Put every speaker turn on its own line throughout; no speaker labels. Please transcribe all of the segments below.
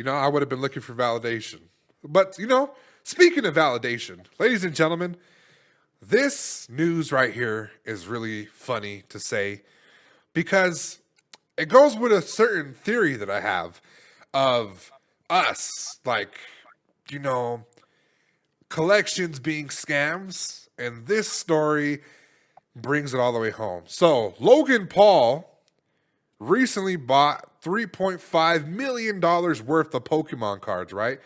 I would have been looking for validation. But, speaking of validation, ladies and gentlemen, this news right here is really funny to say because it goes with a certain theory that I have of us, like, you know, collections being scams. And this story brings it all the way home. So, Logan Paul recently bought $3.5 million worth of Pokemon cards, right?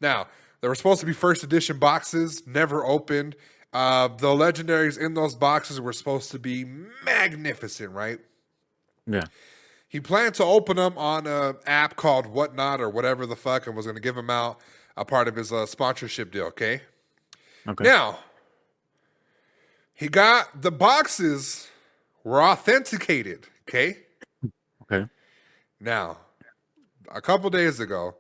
Now, they were supposed to be first edition boxes, never opened. The legendaries in those boxes were supposed to be magnificent, right?
Yeah.
He planned to open them on an app called Whatnot or whatever the fuck and was going to give them out a part of his sponsorship deal, okay?
Okay.
Now, he got the boxes were authenticated, okay?
Okay.
Now, a couple days ago,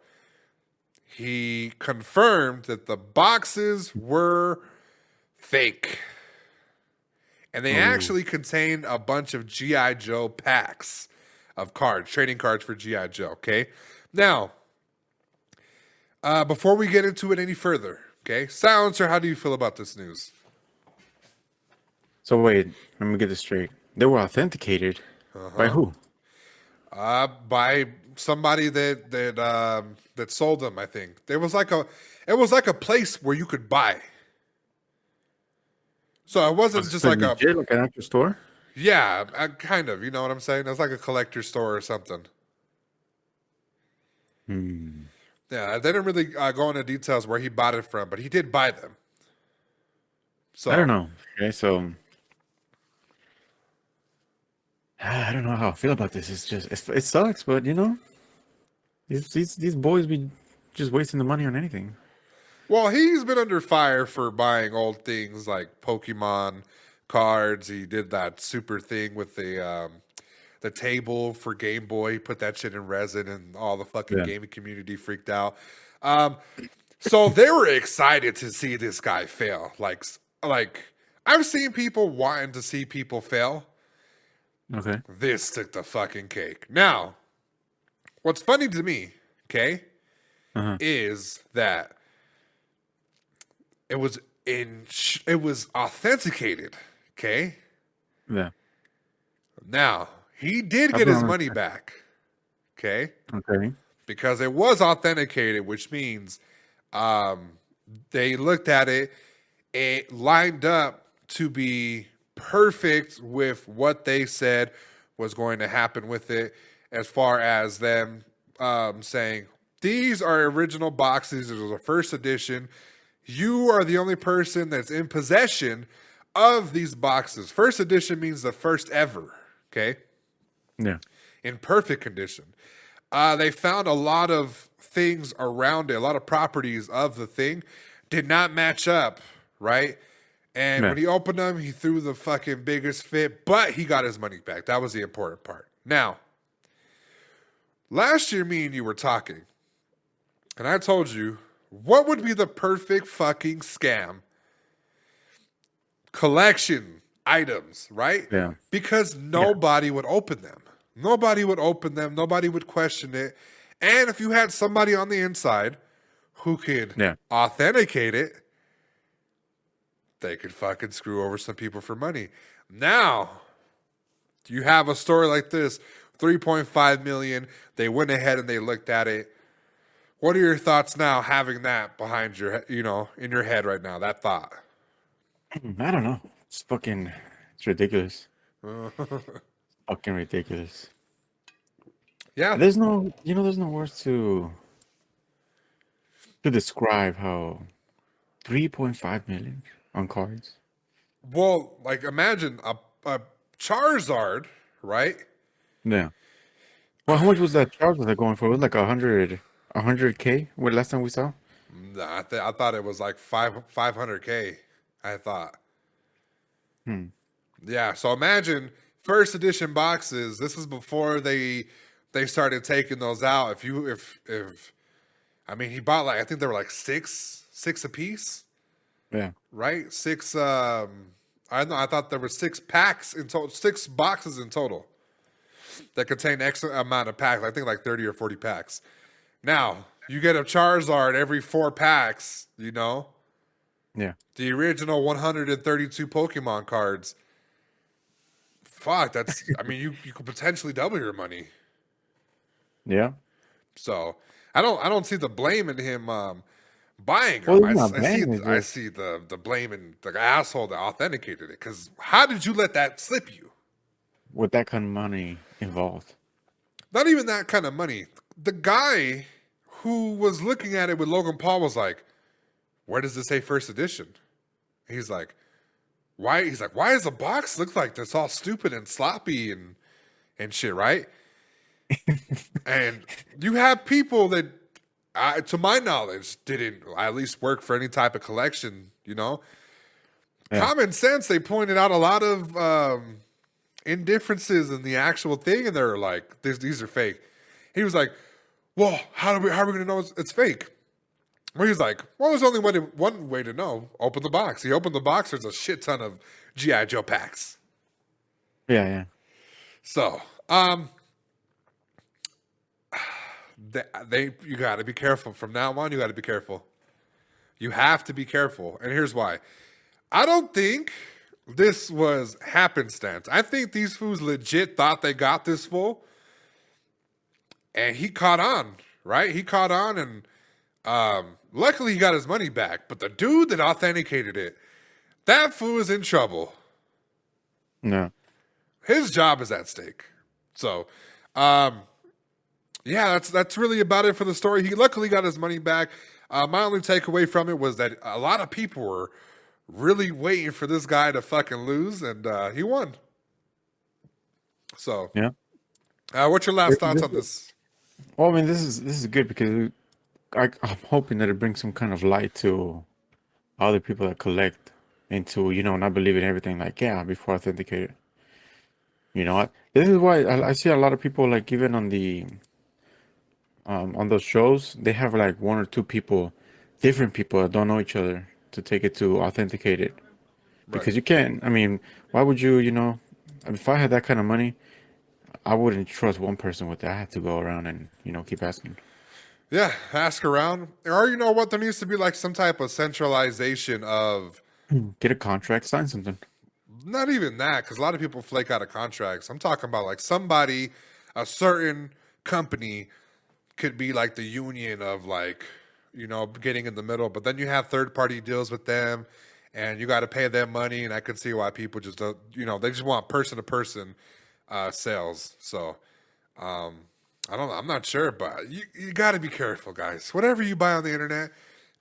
he confirmed that the boxes were fake. And they actually contained a bunch of G.I Joe packs of cards, trading cards for G.I Joe, okay? Now, before we get into it any further, okay? Silencer, how do you feel about this news?
So wait, let me get this straight. They were authenticated by who?
By somebody that sold them, I think. It was like a place where you could buy. So it wasn't just like
legit, like an actual store?
yeah, kind of, you know what I'm saying? It was like a collector store or something. Yeah, they didn't really go into details where he bought it from, but he did buy them. So
I don't know. Okay, so I don't know how I feel about this. It's just it sucks, but these boys be just wasting the money on anything.
well, he's been under fire for buying old things like Pokemon cards. He did that super thing with the table for Gameboy. He put that shit in resin, and all the fucking
Yeah.
gaming community freaked out. So they were excited to see this guy fail. Like I've seen people wanting to see people fail.
Okay.
This took the fucking cake. Now, what's funny to me, okay,
Uh-huh.
is that it was authenticated, okay?
Yeah.
Now, he did
That's
get
what
his
I'm
money back, okay?
Okay.
Because it was authenticated, which means they looked at it, it lined up to be perfect with what they said was going to happen with it, as far as them saying, these are original boxes. It was a first edition. You are the only person that's in possession of these boxes. First edition means the first ever, okay?
Yeah.
In perfect condition. They found a lot of things around it, a lot of properties of the thing did not match up, right? And
Yeah.
when he opened them, he threw the fucking biggest fit, but he got his money back. That was the important part. Now, last year, me and you were talking, and I told you what would be the perfect fucking scam collection items, right?
Yeah.
Because nobody would open them. Nobody would open them. Nobody would question it. And if you had somebody on the inside who could
Yeah.
authenticate it, they could fucking screw over some people for money. Now, you have a story like this, 3.5 million. They went ahead and they looked at it. What are your thoughts now having that behind your, in your head right now, that thought?
I don't know. It's ridiculous. Fucking ridiculous.
Yeah.
There's no words to describe how 3.5 million on cards.
Well, like imagine a Charizard, right?
Yeah. Well, how much was that charge that going for? It was like 100K. What last time we saw?
Nah, I thought it was like 500K. I thought. Yeah, so imagine first edition boxes. This is before they started taking those out. If I mean he bought like I think there were like six a piece,
Yeah.
right? Six I thought there were 6 packs in total, 6 boxes in total that contain X amount of packs. I think like 30 or 40 packs. Now, you get a Charizard every 4 packs, you know?
Yeah.
The original 132 Pokemon cards. Fuck, I mean, you could potentially double your money.
Yeah.
So I don't see the blame in him buying
Well,
them.
it's not bad. It's
I
just
see the blame in the asshole that authenticated it. Because how did you let that slip you?
with that kind of money involved.
Not even that kind of money. The guy who was looking at it with Logan Paul was like, "Where does this say first edition?" He's like, "Why?" He's like, "Why does the box look like this? All stupid and sloppy and shit, right?" And you have people that, to my knowledge, didn't at least work for any type of collection. You know,
Yeah.
common sense. They pointed out a lot of indifferences in the actual thing, and they're like, "These are fake." He was like, "Well, how are we going to know it's fake?" Well, he's like, "Well, there's only one way to know. Open the box." He opened the box. There's a shit ton of G.I Joe packs.
Yeah. Yeah.
So, you got to be careful from now on. You got to be careful. You have to be careful, and here's why. I don't think this was happenstance. I think these fools legit thought they got this fool, and he caught on. Right? He caught on, and luckily he got his money back. But the dude that authenticated it, that fool is in trouble.
No.
His job is at stake. So, yeah, that's really about it for the story. He luckily got his money back. My only takeaway from it was that a lot of people were really waiting for this guy to fucking lose, and he won. So,
Yeah.
what's your last thoughts on this?
Well, I mean, this is good because I'm hoping that it brings some kind of light to other people that collect into, not believing everything like, yeah, before authenticated. You know what? This is why I see a lot of people, like, even on those shows, they have like one or two people, different people that don't know each other to take it to authenticate it.
Right.
Because you can't, I mean, why would if I had that kind of money, I wouldn't trust one person with that. I have to go around and, keep asking.
Yeah, ask around. Or you know what? There needs to be like some type of centralization of
Get a contract, sign something.
not even that, because a lot of people flake out of contracts. I'm talking about like somebody, a certain company could be like the union of like, getting in the middle, but then you have third party deals with them and you got to pay them money. And I can see why people just don't, they just want person to person sales. So, I don't know. I'm not sure, but you got to be careful, guys. Whatever you buy on the internet,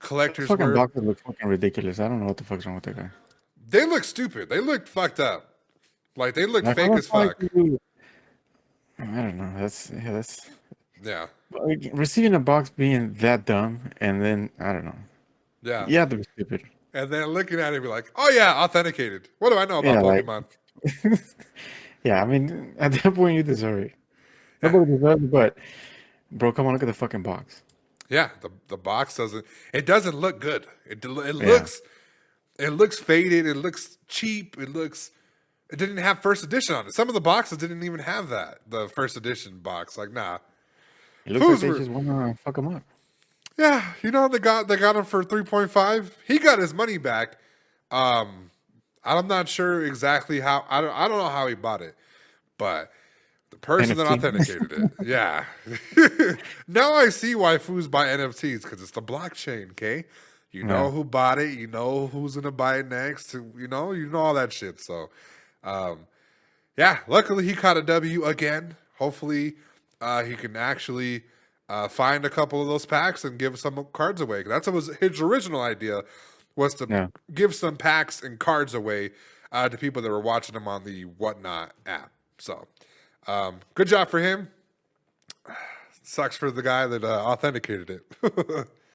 The
collector's
fucking
worth,
boxes look fucking ridiculous. I don't know what the fuck's wrong with that guy.
they look stupid. They look fucked up. Like they look
Like, how
fake
the
as
fuck
fuck.
I don't know. That's
Yeah.
like, receiving a box being that dumb, and then I don't know.
Yeah.
You have to be stupid.
And then looking at it, be like, "Oh yeah, authenticated. What do I know about
Yeah, like
Pokemon?"
yeah. I mean, at that point, you deserve it.
Yeah,
Nobody deserves it, but bro, come on, look at the fucking box.
yeah. The box doesn't. It doesn't look good.
Yeah,
it looks faded. It looks cheap. It didn't have first edition on it. Some of the boxes didn't even have that. The first edition box, like nah.
it looks like
Fools
they
were.
just wanna fuck them up.
Yeah, they got him for 3.5. He got his money back. I'm not sure exactly how. I don't know how he bought it, but the person that
NFT.
authenticated it, yeah. Now I see why fools buy NFTs because it's the blockchain. Okay, you know
Yeah,
who bought it. You know who's gonna buy it next. You know all that shit. So, yeah. Luckily, he caught a W again. Hopefully, he can actually find a couple of those packs and give some cards away. That's what was his original idea, was to
yeah.
give some packs and cards away to people that were watching him on the Whatnot app. So, good job for him. Sucks for the guy that authenticated it.